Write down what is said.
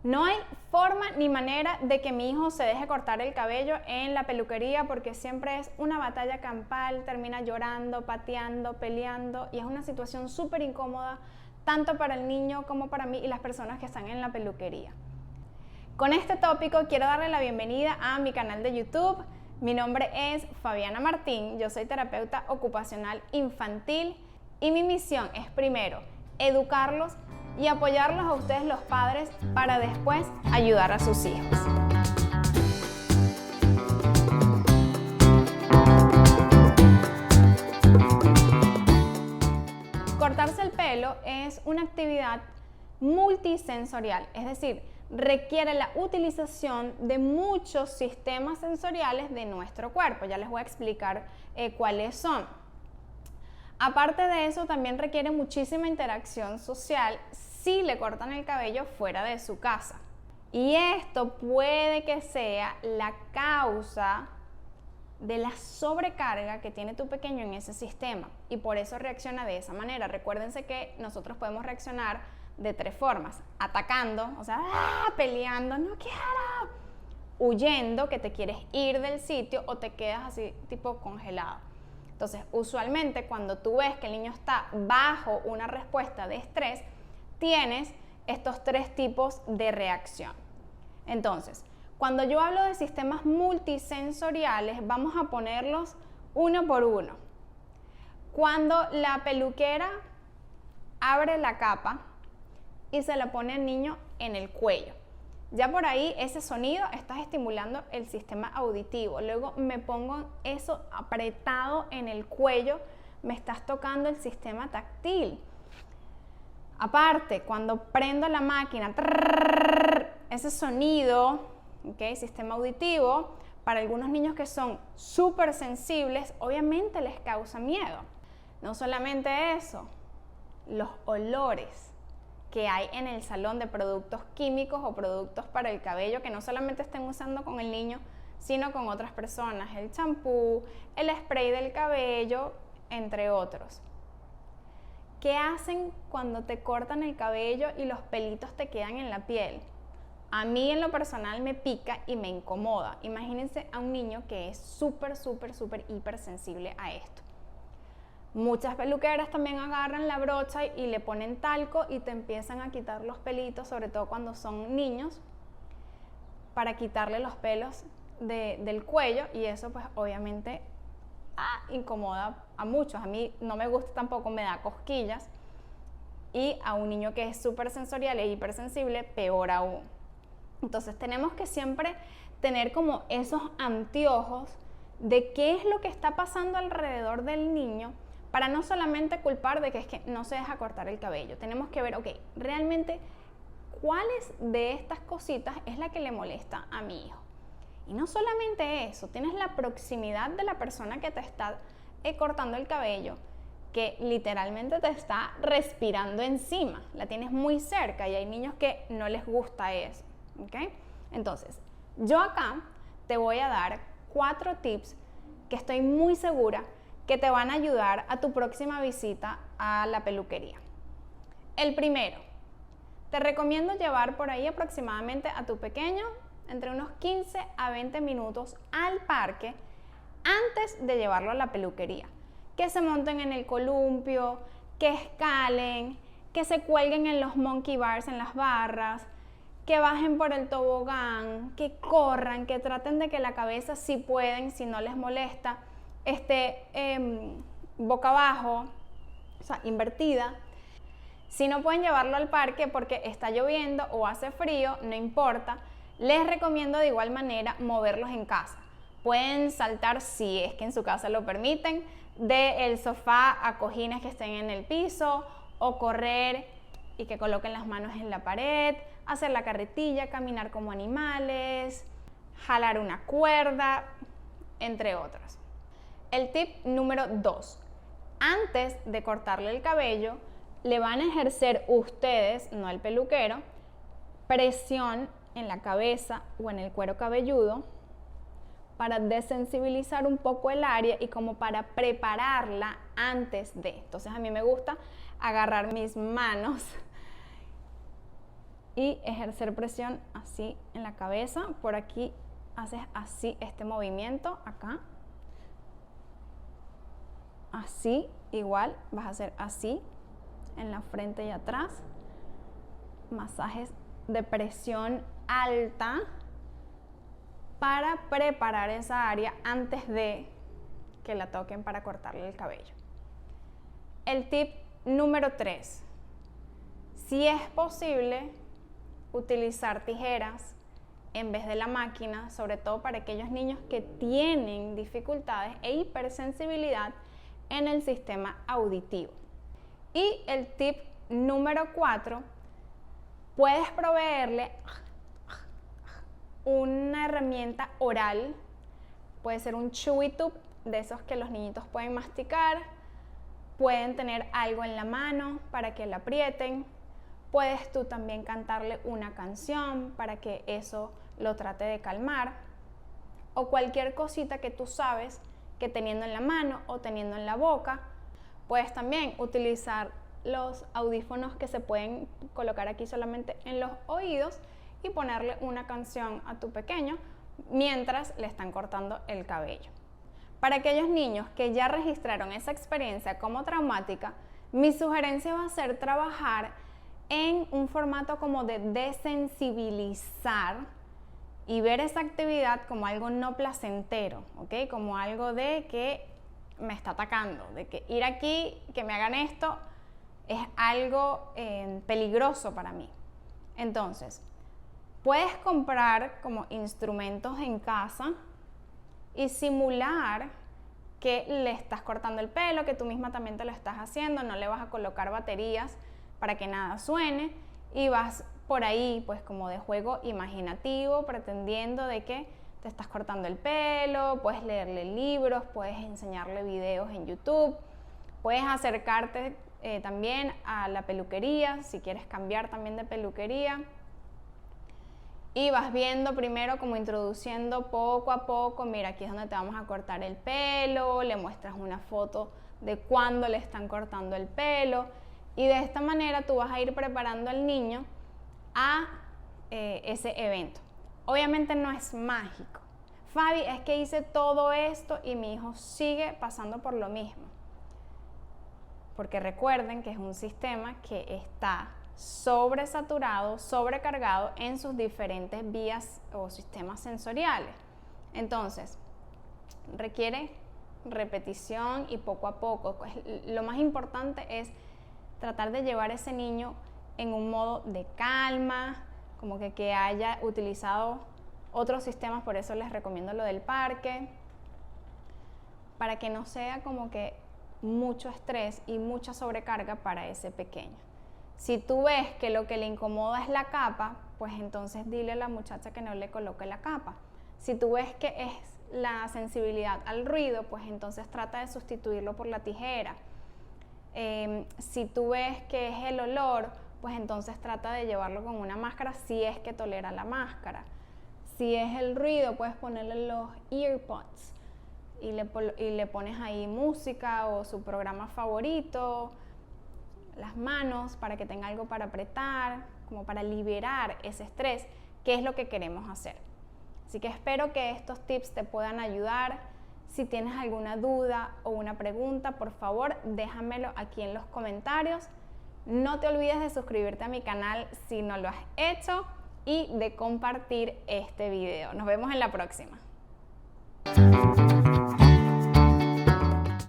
No hay forma ni manera de que mi hijo se deje cortar el cabello en la peluquería porque siempre es una batalla campal, termina llorando, pateando, peleando y es una situación súper incómoda tanto para el niño como para mí y las personas que están en la peluquería. Con este tópico quiero darle la bienvenida a mi canal de YouTube. Mi nombre es Fabiana Martín, yo soy terapeuta ocupacional infantil y mi misión es primero educarlos y apoyarlos a ustedes los padres para después ayudar a sus hijos. Cortarse el pelo es una actividad multisensorial, es decir, requiere la utilización de muchos sistemas sensoriales de nuestro cuerpo. Ya les voy a explicar cuáles son. Aparte de eso, también requiere muchísima interacción social si le cortan el cabello fuera de su casa. Y esto puede que sea la causa de la sobrecarga que tiene tu pequeño en ese sistema y por eso reacciona de esa manera. Recuérdense que nosotros podemos reaccionar de tres formas: atacando, o sea, peleando, no quiero, huyendo, que te quieres ir del sitio o te quedas así tipo congelado. Entonces, usualmente cuando tú ves que el niño está bajo una respuesta de estrés, tienes estos tres tipos de reacción. Entonces, cuando yo hablo de sistemas multisensoriales, vamos a ponerlos uno por uno. Cuando la peluquera abre la capa y se la pone al niño en el cuello, ya por ahí ese sonido estás estimulando el sistema auditivo. Luego me pongo eso apretado en el cuello, me estás tocando el sistema táctil. Aparte, cuando prendo la máquina, ese sonido, ¿okay? Sistema auditivo, para algunos niños que son súper sensibles, obviamente les causa miedo. No solamente eso, los olores que hay en el salón de productos químicos o productos para el cabello que no solamente estén usando con el niño, sino con otras personas, el champú, el spray del cabello, entre otros. ¿Qué hacen cuando te cortan el cabello y los pelitos te quedan en la piel? A mí en lo personal me pica y me incomoda. Imagínense a un niño que es súper hipersensible a esto. Muchas peluqueras también agarran la brocha y le ponen talco y te empiezan a quitar los pelitos, sobre todo cuando son niños, para quitarle los pelos del cuello, y eso pues obviamente incomoda a muchos. A mí no me gusta tampoco, me da cosquillas, y a un niño que es súper sensorial e hipersensible, peor aún. Entonces tenemos que siempre tener como esos anteojos de qué es lo que está pasando alrededor del niño, para no solamente culpar de que es que no se deja cortar el cabello. Tenemos que ver, ok, realmente, ¿cuáles de estas cositas es la que le molesta a mi hijo? Y no solamente eso, tienes la proximidad de la persona que te está cortando el cabello, que literalmente te está respirando encima, la tienes muy cerca y hay niños que no les gusta eso, ¿ok? Entonces, yo acá te voy a dar 4 tips que estoy muy segura que te van a ayudar a tu próxima visita a la peluquería. El primero, te recomiendo llevar por ahí aproximadamente a tu pequeño entre unos 15 a 20 minutos al parque antes de llevarlo a la peluquería. Que se monten en el columpio, que escalen, que se cuelguen en los monkey bars, en las barras, que bajen por el tobogán, que corran, que traten de que la cabeza, si pueden, si no les molesta, esté boca abajo, o sea, invertida. Si no pueden llevarlo al parque porque está lloviendo o hace frío, no importa, les recomiendo de igual manera moverlos en casa. Pueden saltar, si es que en su casa lo permiten, del sofá a cojines que estén en el piso, o correr y que coloquen las manos en la pared, hacer la carretilla, caminar como animales, jalar una cuerda, entre otros. El tip número 2. Antes de cortarle el cabello, le van a ejercer ustedes, no el peluquero, presión en la cabeza o en el cuero cabelludo para desensibilizar un poco el área y como para prepararla antes de. Entonces a mí me gusta agarrar mis manos y ejercer presión así en la cabeza. Por aquí haces así este movimiento, acá. Así, igual, vas a hacer así en la frente y atrás. Masajes de presión alta para preparar esa área antes de que la toquen para cortarle el cabello. El tip número 3. Si es posible, utilizar tijeras en vez de la máquina, sobre todo para aquellos niños que tienen dificultades e hipersensibilidad en el sistema auditivo. Y el tip número 4, puedes proveerle una herramienta oral, puede ser un chewy tube, de esos que los niñitos pueden masticar, pueden tener algo en la mano para que la aprieten, puedes tú también cantarle una canción para que eso lo trate de calmar, o cualquier cosita que tú sabes que teniendo en la mano o teniendo en la boca. Puedes también utilizar los audífonos que se pueden colocar aquí solamente en los oídos y ponerle una canción a tu pequeño mientras le están cortando el cabello. Para aquellos niños que ya registraron esa experiencia como traumática, mi sugerencia va a ser trabajar en un formato como de desensibilizar y ver esa actividad como algo no placentero, ¿ok? Como algo de que me está atacando, de que ir aquí, que me hagan esto, es algo peligroso para mí. Entonces, puedes comprar como instrumentos en casa y simular que le estás cortando el pelo, que tú misma también te lo estás haciendo, no le vas a colocar baterías para que nada suene y vas por ahí pues como de juego imaginativo, pretendiendo de que te estás cortando el pelo, puedes leerle libros, puedes enseñarle videos en YouTube, puedes acercarte también a la peluquería, si quieres cambiar también de peluquería. Y vas viendo primero como introduciendo poco a poco, mira, aquí es donde te vamos a cortar el pelo, le muestras una foto de cuándo le están cortando el pelo y de esta manera tú vas a ir preparando al niño a ese evento. Obviamente no es mágico. Fabi, es que hice todo esto y mi hijo sigue pasando por lo mismo. Porque recuerden que es un sistema que está sobresaturado, sobrecargado en sus diferentes vías o sistemas sensoriales. Entonces, requiere repetición y poco a poco. Lo más importante es tratar de llevar a ese niño en un modo de calma, como que haya utilizado otros sistemas, por eso les recomiendo lo del parque, para que no sea como que mucho estrés y mucha sobrecarga para ese pequeño. Si tú ves que lo que le incomoda es la capa, pues entonces dile a la muchacha que no le coloque la capa. Si tú ves que es la sensibilidad al ruido, pues entonces trata de sustituirlo por la tijera. Si tú ves que es el olor, pues entonces trata de llevarlo con una máscara si es que tolera la máscara. Si es el ruido, puedes ponerle los earpods y le pones ahí música o su programa favorito, las manos para que tenga algo para apretar, como para liberar ese estrés, que es lo que queremos hacer. Así que espero que estos tips te puedan ayudar. Si tienes alguna duda o una pregunta, por favor, déjamelo aquí en los comentarios. No te olvides de suscribirte a mi canal si no lo has hecho y de compartir este video. Nos vemos en la próxima.